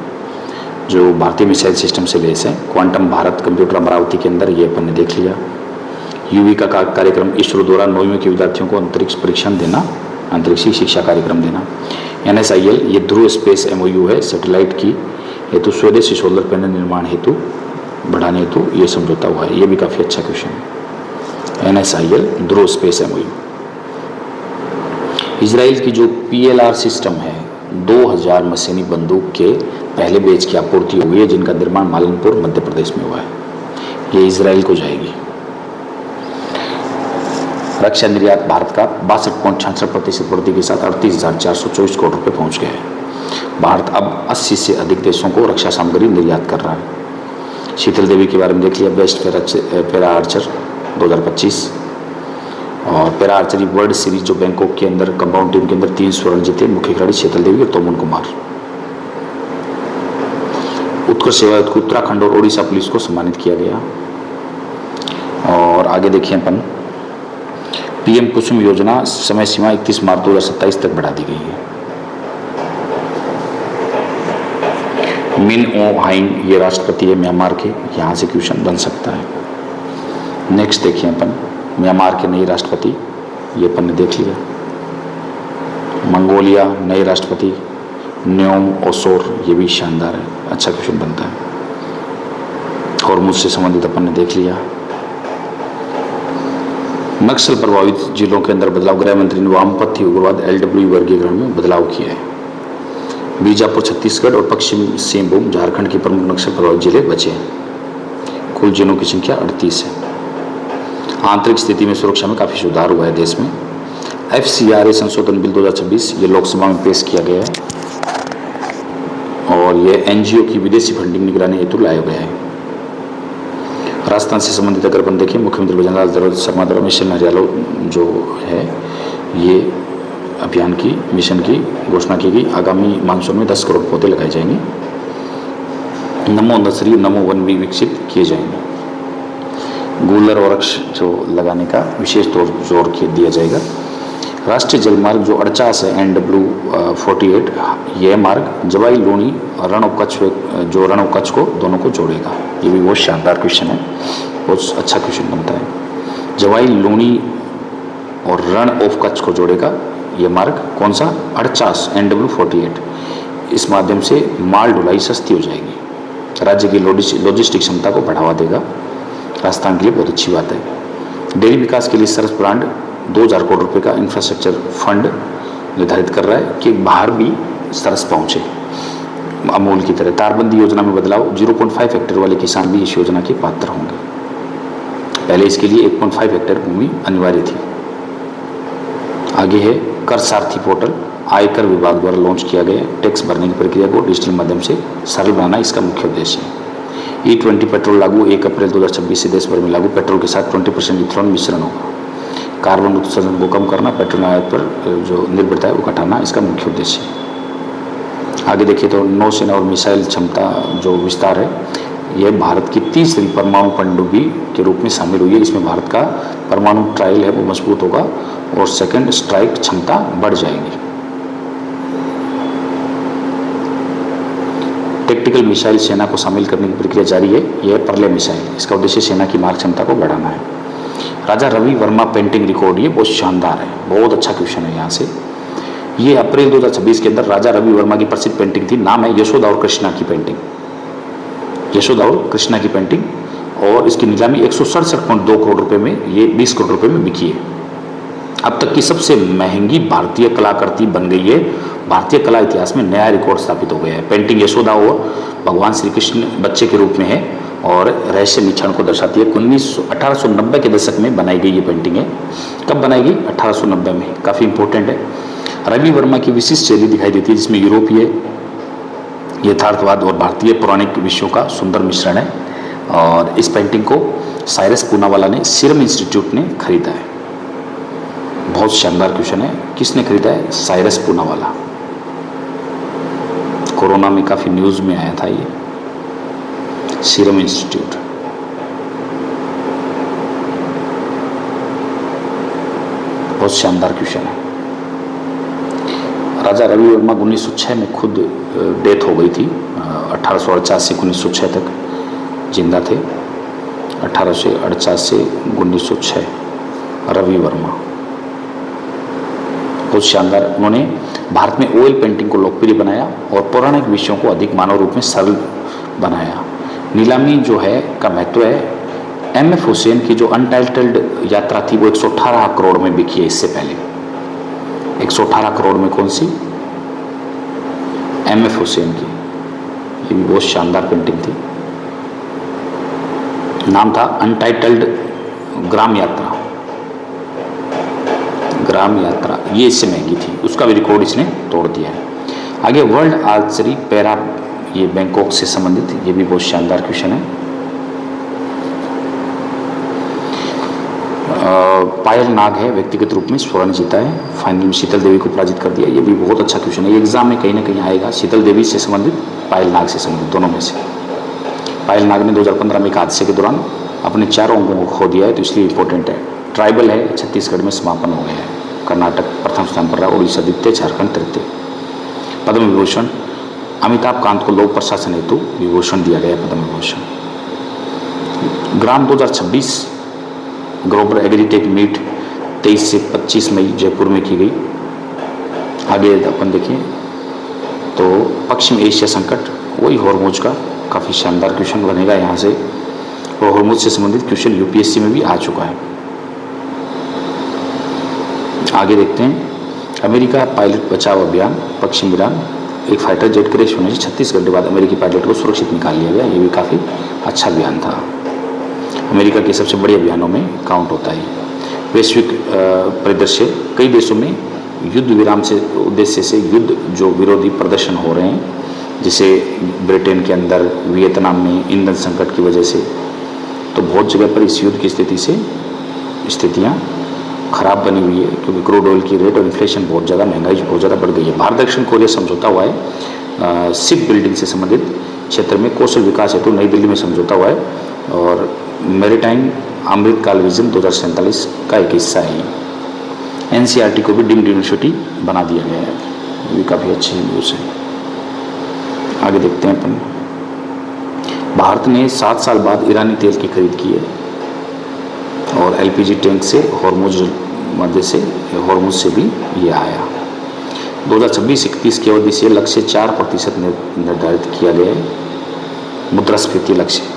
जो भारतीय मिसाइल सिस्टम से लेस है। क्वांटम भारत कंप्यूटर अमरावती के अंदर, ये अपन ने देख लिया। UV का कार्यक्रम इसरो द्वारा 9वीं के विद्यार्थियों को अंतरिक्ष परीक्षण देना, अंतरिक्षी शिक्षा कार्यक्रम देना। NSIL ये ध्रुव स्पेस MOU है, सैटेलाइट की हेतु स्वदेशी सोलर पैनल निर्माण हेतु बढ़ाने हेतु ये समझौता हुआ है। ये भी काफ़ी अच्छा क्वेश्चन है। NSIL ध्रुव स्पेस MOU। इजराइल की जो PLR सिस्टम है, 2000 मशीनी बंदूक के पहले बैच की आपूर्ति हुई है, जिनका निर्माण मालनपुर मध्य प्रदेश में हुआ है। ये इजराइल को जाएगी। रक्षा निर्यात भारत का 62.66% वृद्धि के साथ 38,424 करोड़ रुपये पहुंच गया है। भारत अब 80 से अधिक देशों को रक्षा सामग्री निर्यात कर रहा है। शीतल देवी के बारे में देख लिया, बेस्ट पैरा आर्चर 2025। और पैरा आर्चरी वर्ल्ड सीरीज जो बैंकॉक के अंदर कंपाउंड टीम के अंदर 3 स्वर्ण जीते, मुख्य खिलाड़ी शीतल देवी और तोमन कुमार। उत्कृष्ट सेवा को उत्तराखंड और ओडिशा पुलिस को सम्मानित किया गया। और आगे देखिए अपन, PM कुसुम योजना समय सीमा 31 मार्च 2027 तक बढ़ा दी गई है। मिन ओ हाइंग ये राष्ट्रपति है म्यांमार के, यहाँ से क्वेश्चन बन सकता है। नेक्स्ट देखिए अपन, म्यांमार के नए राष्ट्रपति, ये अपन ने देख लिया। मंगोलिया नए राष्ट्रपति न्योम ओसोर, ये भी शानदार है, अच्छा क्वेश्चन बनता है। और मुझसे संबंधित अपन ने देख लिया। नक्सल प्रभावित जिलों के अंदर बदलाव, गृह मंत्री ने वामपंथी उग्रवाद LW वर्गीकरण में बदलाव किया है। बीजापुर छत्तीसगढ़ और पश्चिम सिंहभूम झारखंड के प्रमुख नक्सल प्रभावित जिले बचे हैं। कुल जिलों की संख्या 38 है। आंतरिक स्थिति में सुरक्षा में काफ़ी सुधार हुआ है देश में। FCRA संशोधन बिल 2026 ये लोकसभा में पेश किया गया है, और ये NGO की विदेशी फंडिंग निगरानी हेतु लाया गया है। राजस्थान से संबंधित अगर अपन देखें, मुख्यमंत्री भजनलाल शर्मा द्वारा मिशन हरियालो जो है, ये अभियान की मिशन की घोषणा की गई। आगामी मानसून में 10 करोड़ पौधे लगाए जाएंगे। नमो नर्सरी, नमो वन भी विकसित किए जाएंगे। गूलर वृक्ष जो लगाने का विशेष तौर जोर दिया जाएगा। राष्ट्रीय जलमार्ग जो 48 है NW48, यह मार्ग जवाई लूणी रण ऑफ कच्छ जो रण ऑफ कच्छ को दोनों को जोड़ेगा। ये भी बहुत शानदार क्वेश्चन है, बहुत अच्छा क्वेश्चन बनता है। जवाई लूणी और रण ऑफ कच्छ को जोड़ेगा ये मार्ग, कौन सा, 48 NW48। इस माध्यम से माल ढुलाई सस्ती हो जाएगी, राज्य की लॉजिस्टिक क्षमता को बढ़ावा देगा। राजस्थान के लिए बहुत अच्छी बात है। डेयरी विकास के लिए सरस ब्रांड 2000 करोड़ रुपए का इंफ्रास्ट्रक्चर फंड निर्धारित कर रहा है कि बाहर भी सरस पहुंचे अमूल की तरह। तारबंदी योजना में बदलाव, 0.5 हेक्टेयर वाले किसान भी इस योजना के पात्र होंगे। पहले इसके लिए 1.5 हेक्टेयर भूमि अनिवार्य थी। आगे है कर सारथी पोर्टल, आयकर विभाग द्वारा लॉन्च किया गया टैक्स भरने की प्रक्रिया को डिजिटल माध्यम से सरल बनाना इसका मुख्य उद्देश्य है। E20 पेट्रोल लागू 1 अप्रैल 2026 से देश भर में लागू। पेट्रोल के साथ 20% इथेनॉल मिश्रण होगा। कार्बन उत्सर्जन को कम करना, पेट्रोल आयात पर जो निर्भरता है वो घटाना इसका मुख्य उद्देश्य है। आगे देखिए तो नौसेना और मिसाइल क्षमता जो विस्तार है, यह भारत की तीसरी परमाणु पनडुब्बी के रूप में शामिल हुई है। इसमें भारत का परमाणु ट्रायल है वो मजबूत होगा और सेकंड स्ट्राइक क्षमता बढ़ जाएगी। टेक्टिकल मिसाइल सेना को शामिल करने की प्रक्रिया जारी है। यह परले मिसाइल, इसका उद्देश्य सेना की मार क्षमता को बढ़ाना है। राजा रवि वर्मा पेंटिंग रिकॉर्ड, ये बहुत शानदार है, बहुत अच्छा क्वेश्चन है यहाँ से। ये अप्रैल 2026 के अंदर राजा रवि वर्मा की प्रसिद्ध पेंटिंग थी, नाम है यशोदा और कृष्णा की पेंटिंग। यशोदा और कृष्णा की पेंटिंग, और इसकी नीलामी 167.2 करोड़ रुपए में, ये 20 करोड़ रुपए में बिकी है। अब तक की सबसे महंगी भारतीय कलाकृति बन गई है। भारतीय कला इतिहास में नया रिकॉर्ड स्थापित हो गया है। पेंटिंग यशोदा और भगवान श्री कृष्ण बच्चे के रूप में है और रहस्यमयी क्षण को दर्शाती है। 1890 के दशक में बनाई गई ये पेंटिंग है। कब बनाई गई? 1890 में, काफ़ी इंपॉर्टेंट है। रवि वर्मा की विशिष्ट शैली दिखाई देती है जिसमें यूरोपीय यथार्थवाद और भारतीय पौराणिक विषयों का सुंदर मिश्रण है। और इस पेंटिंग को साइरस पूनावाला ने सीरम इंस्टीट्यूट ने खरीदा है। बहुत शानदार क्वेश्चन है, किसने खरीदा है? साइरस पूनावाला। कोरोना में काफ़ी न्यूज़ में आया था ये, सीरम इंस्टीट्यूट। बहुत शानदार क्वेश्चन है। राजा रवि वर्मा 1906 में खुद डेथ हो गई थी। 1848 से 1906 तक जिंदा थे। 1848 से 1906 रवि वर्मा, बहुत शानदार। उन्होंने भारत में ऑयल पेंटिंग को लोकप्रिय बनाया और पौराणिक विषयों को अधिक मानव रूप में सरल बनाया। नीलामी जो है का महत्व है। M.F. हुसैन की जो अनटाइटल्ड यात्रा थी वो 118 करोड़ में बिकी है। इससे पहले 118 करोड़ में कौन सी? M.F. हुसैन की, ये भी बहुत शानदार पेंटिंग थी। नाम था अनटाइटल्ड ग्राम यात्रा। ग्राम यात्रा ये इससे महंगी थी, उसका भी रिकॉर्ड इसने तोड़ दिया है। आगे वर्ल्ड आर्चरी पैरा, ये बैंकॉक से संबंधित, ये भी बहुत शानदार क्वेश्चन है। पायल नाग है, व्यक्तिगत रूप में स्वर्ण जीता है। फाइनल में शीतल देवी को पराजित कर दिया, ये भी बहुत अच्छा क्वेश्चन है। ये एग्जाम में कहीं ना कहीं आएगा। शीतल देवी से संबंधित, पायल नाग से संबंधित, दोनों में से। पायल नाग ने 2015 में एक हादसे के दौरान अपने 4 अंगों को खो दिया है, तो इसलिए इंपॉर्टेंट है। ट्राइबल है, छत्तीसगढ़ में समापन हो गया है। कर्नाटक प्रथम स्थान पर रहा, उड़ीसा द्वितीय, झारखंड तृतीय। पद्म विभूषण अमिताभ कांत को लोक प्रशासन हेतु विभूषण दिया गया, पद्म विभूषण। ग्राम 2026 ग्लोबल एग्रीटेक मीट 23 से 25 मई जयपुर में की गई। आगे अपन देखें तो पश्चिम एशिया संकट, वही हॉर्मुज का काफ़ी शानदार क्वेश्चन बनेगा यहाँ से। और हॉर्मुज से संबंधित क्वेश्चन यूपीएससी में भी आ चुका है। आगे देखते हैं अमेरिका पायलट बचाव अभियान, पश्चिम ईरान, एक फाइटर जेट क्रैश होने से 36 घंटे बाद अमेरिकी पायलट को सुरक्षित निकाल लिया गया। ये भी काफ़ी अच्छा अभियान था। अमेरिका के सबसे बड़े अभियानों में काउंट होता है। वैश्विक परिदृश्य, कई देशों में युद्ध विराम से उद्देश्य से युद्ध जो विरोधी प्रदर्शन हो रहे हैं, जैसे ब्रिटेन के अंदर, वियतनाम में ईंधन संकट की वजह से, तो बहुत जगह पर इस युद्ध की स्थिति से स्थितियाँ खराब बनी हुई है, क्योंकि क्रूड ऑयल की रेट और इन्फ्लेशन बहुत ज़्यादा, महंगाई बहुत ज़्यादा बढ़ गई है। भारत दक्षिण कोरिया समझौता हुआ है। शिप बिल्डिंग से संबंधित क्षेत्र में कौशल विकास हेतु नई दिल्ली में समझौता हुआ है। और मैरीटाइम अमृतकाल विजन 2047 का एक हिस्सा है। NCERT को भी डीम्ड यूनिवर्सिटी बना दिया गया है, ये भी काफ़ी अच्छी न्यूज़ है। आगे देखते हैं अपन, भारत ने 7 साल बाद ईरानी तेल की खरीद की है और LPG टैंक से हॉर्मुज मध्य से, हॉर्मुज से भी ये आया। 2026-31 की अवधि से लक्ष्य 4% निर्धारित किया गया है, मुद्रास्फीति लक्ष्य।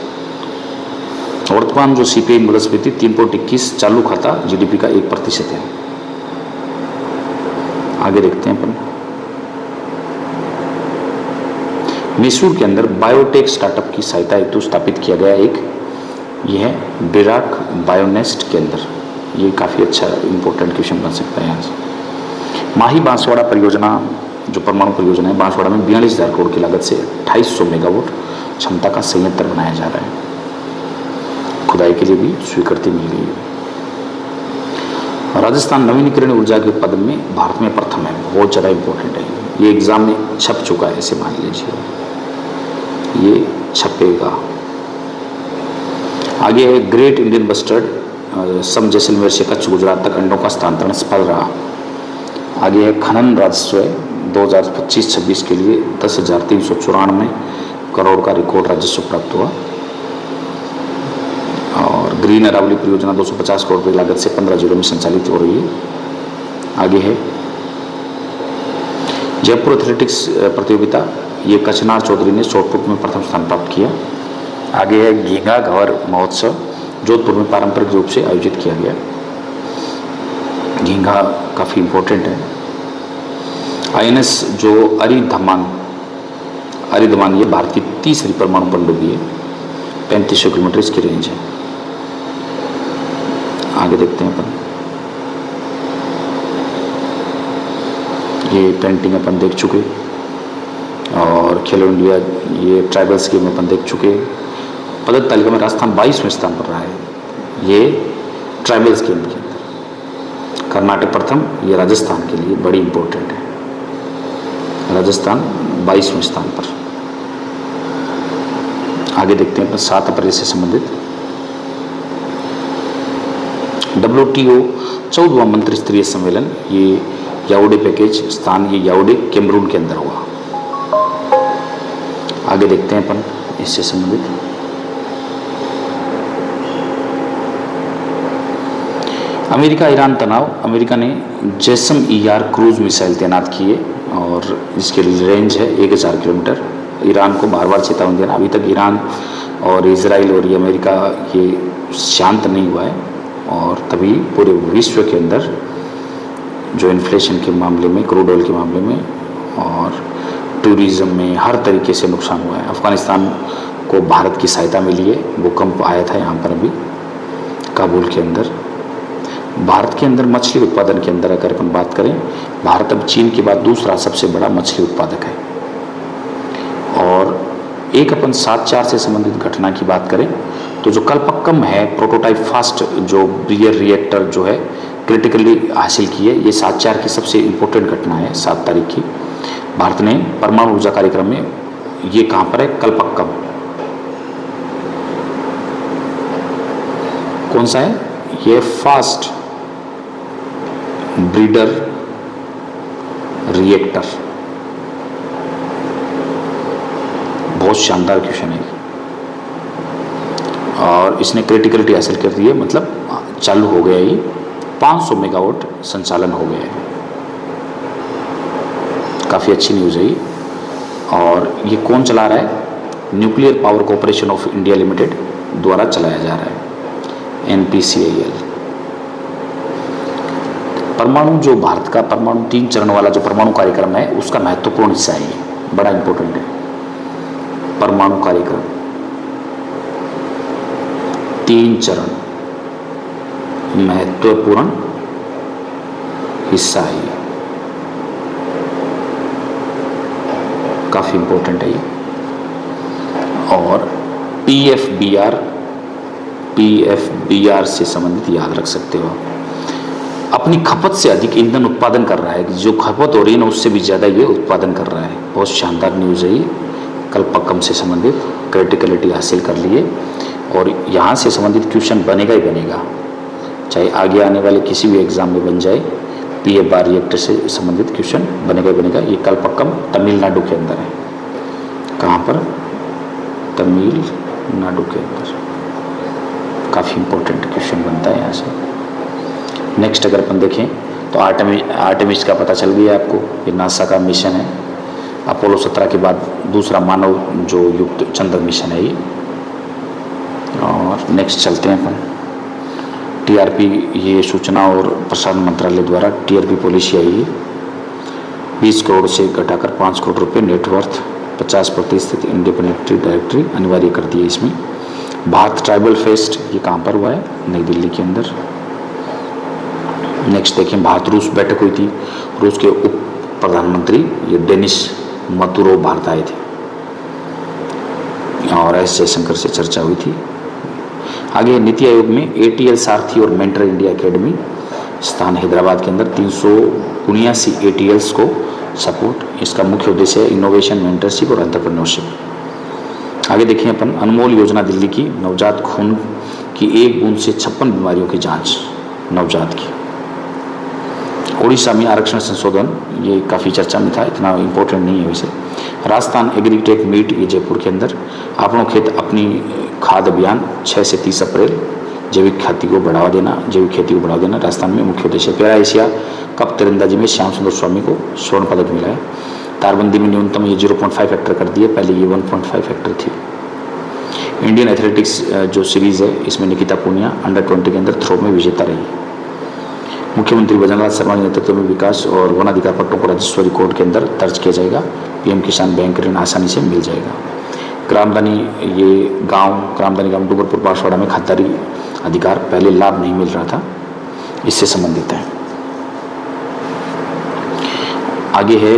वर्तमान जो सीपीआई मुद्रास्फीति 3.21, चालू खाता जीडीपी का 1% है। आगे देखते हैं अपन। मैसूर के अंदर बायोटेक स्टार्टअप की सहायता हेतु स्थापित किया गया एक, यह है बिराक बायोनेस्ट के अंदर। ये काफ़ी अच्छा इंपॉर्टेंट क्वेश्चन बन सकता है यहाँ से। माही बांसवाड़ा परियोजना जो परमाणु परियोजना है, बांसवाड़ा में 42,000 करोड़ की लागत से 2800 मेगावाट क्षमता का संयंत्र बनाया जा रहा है। खुदाई के लिए भी स्वीकृति मिल गई है। राजस्थान नवीनीकरण ऊर्जा के उत्पादन में भारत में प्रथम है, बहुत ज़्यादा इंपॉर्टेंट है। ये एग्जाम में छप चुका है, ऐसे मान लीजिए, ये छपेगा। आगे है ग्रेट इंडियन बस्टर्ड, सम जैसलमेर से कच्छ गुजरात तक अंडों का स्थानांतरण सफल रहा। आगे है खनन राजस्व 2025-26 के लिए 10,394 करोड़ का रिकॉर्ड राजस्व प्राप्त हुआ। और ग्रीन अरावली परियोजना 250 करोड़ की लागत से 15 जिलों में संचालित हो रही है। आगे है जयपुर एथलेटिक्स प्रतियोगिता, ये कचनार चौधरी ने शॉटपुट में प्रथम स्थान प्राप्त किया। आगे है घींगा घवर महोत्सव, जोधपुर में पारंपरिक रूप से आयोजित किया गया। घींगा काफ़ी इम्पोर्टेंट है। आईएनएस जो अरिधमान ये भारत की तीसरी परमाणु पनडुब्बी है, 3500 किलोमीटर इसकी रेंज है। आगे देखते हैं अपन। ये पेंटिंग अपन देख चुके, और खेलो इंडिया ये ट्राइबल्स गेम अपन देख चुके। पदक तालिका में राजस्थान 22वें स्थान पर रहा है, ये ट्राइबल्स गेम के अंदर। कर्नाटक प्रथम, ये राजस्थान के लिए बड़ी इंपॉर्टेंट है। राजस्थान 22वें स्थान पर। आगे देखते हैं अपन 7 अप्रैल से संबंधित WTO 14वां मंत्री स्तरीय सम्मेलन, ये याओडे पैकेज स्थान, ये याओडे कैमरून के अंदर हुआ। आगे देखते हैं अपन इससे संबंधित। अमेरिका ईरान तनाव, अमेरिका ने JSM-ER क्रूज मिसाइल तैनात किए और इसके रेंज है 1000 किलोमीटर। ईरान को बार बार चेतावनी देना, अभी तक ईरान और इजराइल और ये अमेरिका ये शांत नहीं हुआ है, और तभी पूरे विश्व के अंदर जो इन्फ्लेशन के मामले में, क्रूड ऑयल के मामले में और टूरिज्म में हर तरीके से नुकसान हुआ है। अफगानिस्तान को भारत की सहायता मिली है, भूकंप आया था यहाँ पर अभी काबुल के अंदर। भारत के अंदर मछली उत्पादन के अंदर अगर अपन बात करें, भारत अब चीन के बाद दूसरा सबसे बड़ा मछली उत्पादक है। और एक अपन 7/4 से संबंधित घटना की बात करें तो जो कल्पक्कम है प्रोटोटाइप फास्ट जो बियर रिएक्टर जो है क्रिटिकली हासिल की है, ये 7/4 की सबसे इम्पोर्टेंट घटना है। 7 तारीख की भारत ने परमाणु ऊर्जा कार्यक्रम में, ये कहाँ पर है, कल्पक्कम। कौन सा है ये, फास्ट ब्रीडर रिएक्टर। बहुत शानदार क्वेश्चन है और इसने क्रिटिकलिटी हासिल कर दी है, मतलब चालू हो गया ये, 500 मेगावाट संचालन हो गया है। काफ़ी अच्छी न्यूज़ है ये। और ये कौन चला रहा है, nuclear power corporation of India limited द्वारा चलाया जा रहा है, NPCIL। परमाणु जो भारत का परमाणु 3 चरण वाला जो परमाणु कार्यक्रम है उसका महत्वपूर्ण हिस्सा है, ये बड़ा इंपॉर्टेंट है। परमाणु कार्यक्रम 3 चरण महत्वपूर्ण हिस्सा है, काफी इंपॉर्टेंट है ये। और PFBR से संबंधित याद रख सकते हो, अपनी खपत से अधिक ईंधन उत्पादन कर रहा है, जो खपत हो रही है ना उससे भी ज़्यादा ये उत्पादन कर रहा है। बहुत शानदार न्यूज़ है ये, कल्पक्कम से संबंधित क्रिटिकलिटी हासिल कर लिए और यहाँ से संबंधित क्वेश्चन बनेगा ही बनेगा, चाहे आगे आने वाले किसी भी एग्जाम में बन जाए, PFBR रिएक्टर से संबंधित क्वेश्चन बनेगा ही बनेगा। ये कल्पक्कम तमिलनाडु के अंदर है, कहाँ पर, तमिलनाडु के अंदर। काफ़ी इंपॉर्टेंट क्वेश्चन बनता है यहाँ से। नेक्स्ट अगर अपन देखें तो आर्टेमिस का पता चल गया आपको, ये नासा का मिशन है। अपोलो 17 के बाद दूसरा मानव जो युक्त चंद्र मिशन है ये। और नेक्स्ट चलते हैं अपन। टीआरपी, ये सूचना और प्रसारण मंत्रालय द्वारा टीआरपी पॉलिसी आई है। 20 करोड़ से घटाकर 5 करोड़ रुपए नेटवर्थ, 50% इंडिपेंडेंट डायरेक्टरी अनिवार्य कर दी है इसमें। भारत ट्राइबल फेस्ट, ये कहाँ पर हुआ है? नई दिल्ली के अंदर। नेक्स्ट देखें, भारत रूस बैठक हुई थी। रूस के उप प्रधानमंत्री ये डेनिस मतुरोव भारत आए थे और एस जयशंकर से चर्चा हुई थी। आगे नीति आयोग में एटीएल सारथी और मेंटर इंडिया एकेडमी स्थान हैदराबाद के अंदर 379 एटीएल्स को सपोर्ट। इसका मुख्य उद्देश्य है इनोवेशन, मेंटरशिप और एंटरप्रेन्योरशिप। आगे देखिए अपन, अनमोल योजना दिल्ली की, नवजात खून की 1 बूंद से 56 बीमारियों की जांच नवजात की। ओडिशा में आरक्षण संशोधन, ये काफ़ी चर्चा में था, इतना इम्पोर्टेंट नहीं है वैसे। राजस्थान एग्रीटेक मीट, ये जयपुर के अंदर। अपनों खेत अपनी खाद अभियान 6 से 30 अप्रैल। जैविक खेती को बढ़ावा देना राजस्थान में मुख्य उद्देश्य। पैरा एशिया कप तीरंदाजी में श्याम सुंदर स्वामी को स्वर्ण पदक मिला है। तारबंदी में न्यूनतम ये 0.5 हेक्टर कर दिए, पहले ये 1.5 हेक्टर थी। इंडियन एथलेटिक्स जो सीरीज़ है, इसमें निकिता पूनिया अंडर 20 के अंदर थ्रो में विजेता रही। मुख्यमंत्री भजनलाल शर्मा के नेतृत्व में विकास और वन अधिकार पट्टों को राजस्व रिकॉर्ड के अंदर दर्ज किया जाएगा। पीएम किसान बैंक ऋण आसानी से मिल जाएगा। ग्रामदानी, ये ग्रामदानी गाँव डूंगरपुर बांसवाड़ा में खातिरदारी अधिकार पहले लाभ नहीं मिल रहा था, इससे संबंधित है। आगे है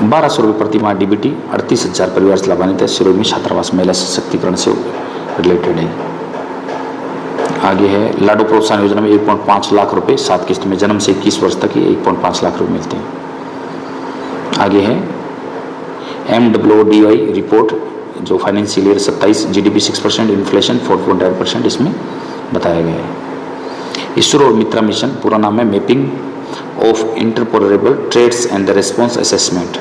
1200 रुपये प्रति माह डीबीटी, 38,000 परिवार से लाभान्वित है। सिरोही में छात्रावास महिला सशक्तिकरण से रिलेटेड है। आगे है लाडो प्रोत्साहन योजना में 1.5 लाख रुपए 7 किस्त में, जन्म से 21 वर्ष तक ये 1.5 लाख रुपए मिलते हैं। आगे है MWDI रिपोर्ट, जो फाइनेंशियल ईयर 27, GDP 6%, इन्फ्लेशन 4.8% इसमें बताया गया है। इसरो और मित्रा मिशन, पूरा नाम है mapping of interoperable trades and the response assessment.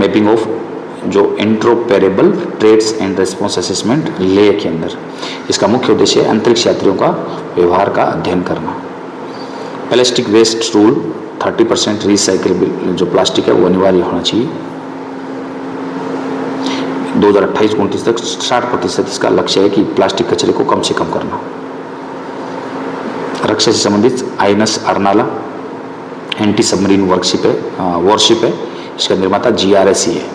Mapping of जो interoperable trades and response assessment Leh के अंदर। इसका मुख्य उद्देश्य है अंतरिक्ष यात्रियों का व्यवहार का अध्ययन करना। प्लास्टिक वेस्ट रूल, 30% रिसाइकलेबल जो प्लास्टिक है वो अनिवार्य होना चाहिए। 2028-29 तक 60% इसका लक्ष्य है कि प्लास्टिक कचरे को कम से कम करना। रक्षा से संबंधित INS Arnala anti submarine worship है। इसका निर्माता GRSE है।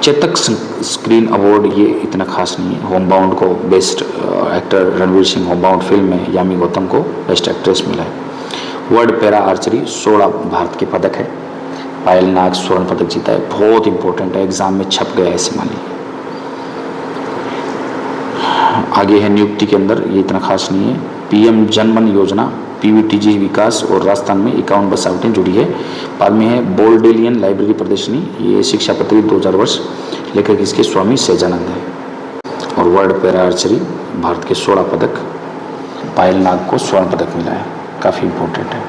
चेतक स्क्रीन अवार्ड, ये इतना खास नहीं है। होमबाउंड को best actor Ranveer Singh, Homebound film में यामी गौतम को बेस्ट एक्ट्रेस मिला है। वर्ल्ड पैरा आर्चरी 16 भारत के पदक है। पायल नाग स्वर्ण पदक जीता है, बहुत इंपॉर्टेंट है, एग्जाम में छप गया ऐसे मान लीजिए। आगे है नियुक्ति के अंदर, ये इतना खास नहीं है। PM जनमन योजना, PVTG विकास और राजस्थान में 51 बस आवटें जुड़ी है। बाद में है बोल्डेलियन लाइब्रेरी प्रदर्शनी, ये शिक्षा पत्री 2000 वर्ष, लेखक इसके स्वामी सहजानंद है। और वर्ल्ड पैरा आर्चरी भारत के 16 पदक, पायल नाग को स्वर्ण पदक मिला है, काफ़ी इंपॉर्टेंट है।